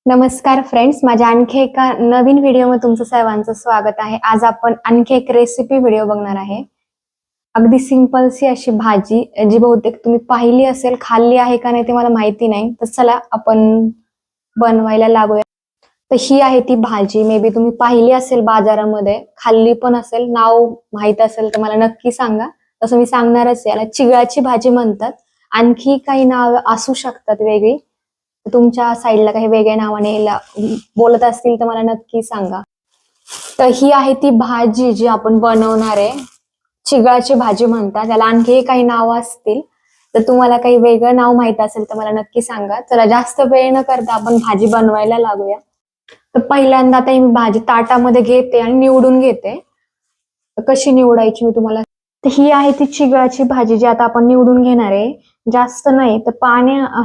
नमस्कार फ्रेंड्स, माझ्या आणखी एका नवीन व्हिडिओमध्ये तुमचं सर्वांचं स्वागत आहे. आज आपण आणखी एक रेसिपी व्हिडिओ बघणार आहे. अगदी सिंपलशी अशी भाजी, जी बहुतेक तुम्ही पाहिली असेल, खाल्ली आहे का नाही ते मला माहिती नाही. तर चला आपण बनवायला लागूया. तर ही आहे ती भाजी. मे बी तुम्ही पाहिली असेल बाजारामध्ये, खाल्ली पण असेल, नाव माहित असेल तर मला नक्की सांगा. तसं मी सांगणारच आहे. याला चिगळाची भाजी म्हणतात. आणखी काही नाव असू शकतात वेगळी. तुमच्या साईडला काही वेगळ्या नावाने बोलत असतील तर मला नक्की सांगा. तर ही आहे ती भाजी जी आपण बनवणार आहे. चिगळाची भाजी म्हणतात. त्याला आणखी काही नाव असतील तर तुम्हाला काही वेगळं नाव माहित असेल तर मला नक्की सांगा. चला जास्त वेळ न करता आपण भाजी बनवायला लागूया. तर पहिल्यांदा आता मी भाजी ताटामध्ये घेते आणि निवडून घेते. कशी निवडायची मी तुम्हाला. तर ही आहे ती चिगळाची भाजी जी आता आपण निवडून घेणार आहे. जास्त नाही तर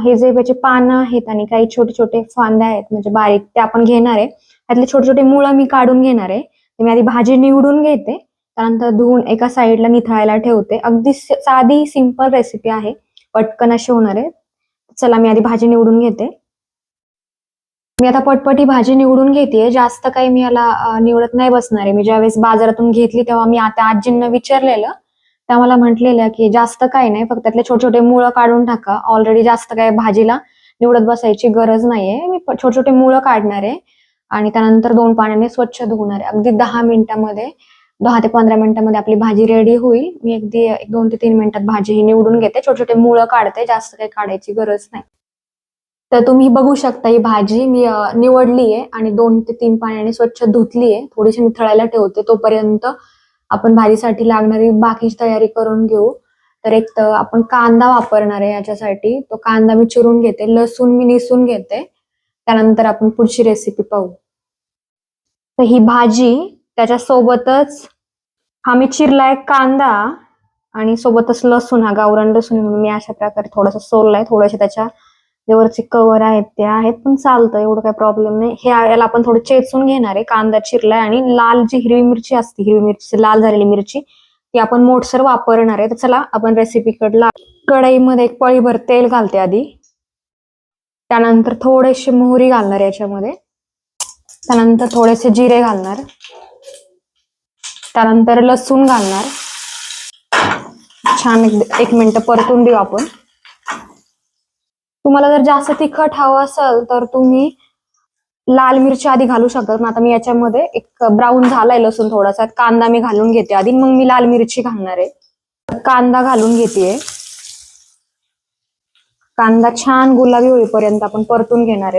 हे जे त्याचे पानं आहेत आणि काही छोटे छोटे फांद्या आहेत म्हणजे बारीक, ते आपण घेणार आहे. त्यातले छोटे छोटे मुळं मी काढून घेणार आहे. मी आधी भाजी निवडून घेते, त्यानंतर धुवून एका साईडला निथळायला ठेवते. अगदी साधी सिंपल रेसिपी आहे, पटकन अशी होणार आहे. चला मी आधी भाजी निवडून घेते. मी आता पटपट ही भाजी निवडून घेते. जास्त काही मी याला निवडत नाही बसणार आहे. मी ज्यावेळेस बाजारातून घेतली तेव्हा मी आता आजींना विचारलेलं, त्या मला म्हटलेल्या की जास्त काही नाही, फक्त त्यातले छोटे छोटे मुळं काढून टाका. ऑलरेडी जास्त काही भाजीला निवडत बसायची गरज नाहीये. मी छोटे छोटे मुळं काढणार आहे आणि त्यानंतर 2 पाण्याने स्वच्छ धुवणार आहे. अगदी 10 मिनिटांमध्ये, 10 ते 15 मिनिटांमध्ये आपली भाजी रेडी होईल. मी अगदी 2 ते 3 मिनिटात भाजी ही निवडून घेते. छोटे छोटे मुळं काढते, जास्त काही काढायची गरज नाही. तर तुम्ही बघू शकता ही भाजी मी निवडली आहे आणि 2 ते 3 पाण्याने स्वच्छ धुतली आहे. थोडीशी निथळायला ठेवते. तोपर्यंत आपण भाजीसाठी लागणारी बाकीची तयारी करून घेऊ. तर एक तर आपण कांदा वापरणार आहे याच्यासाठी. तो कांदा मी चिरून घेते. लसूण मी निसून घेते. त्यानंतर आपण पुढची रेसिपी पाहू. तर ही भाजी त्याच्यासोबतच मी चिरलाय कांदा आणि सोबतच लसूण, हा गावरान लसूण म्हणून मी अशा प्रकारे थोडासा सोललाय. थोडेसे त्याच्या जे वरचे कवर आहेत ते आहेत, पण चालतं, एवढं काही प्रॉब्लेम नाही. याला आपण थोडं चेचून घेणार आहे. कांदा चिरलाय आणि लाल जी हिरवी मिरची असते, हिरवी मिरची, लाल झालेली मिरची, ती आपण मोठसर वापरणार आहे. तर चला आपण रेसिपीकडला. कढईमध्ये एक पळीभर तेल घालते आधी. त्यानंतर थोडेसे मोहरी घालणार याच्यामध्ये. त्यानंतर थोडेसे जिरे घालणार. त्यानंतर लसूण घालणार. छान एक मिनिट परतून देऊ आपण. तुम्हाला जर जास्त तिखट हवं असेल तर तुम्ही लाल मिरची आधी घालू शकता. पण आता मी याच्यामध्ये एक ब्राऊन झालाय लसूण थोडासा, कांदा मी घालून घेते आधी, मग मी लाल मिरची घालणार आहे. कांदा घालून घेते. कांदा छान गुलाबी होईपर्यंत आपण परतून घेणार आहे.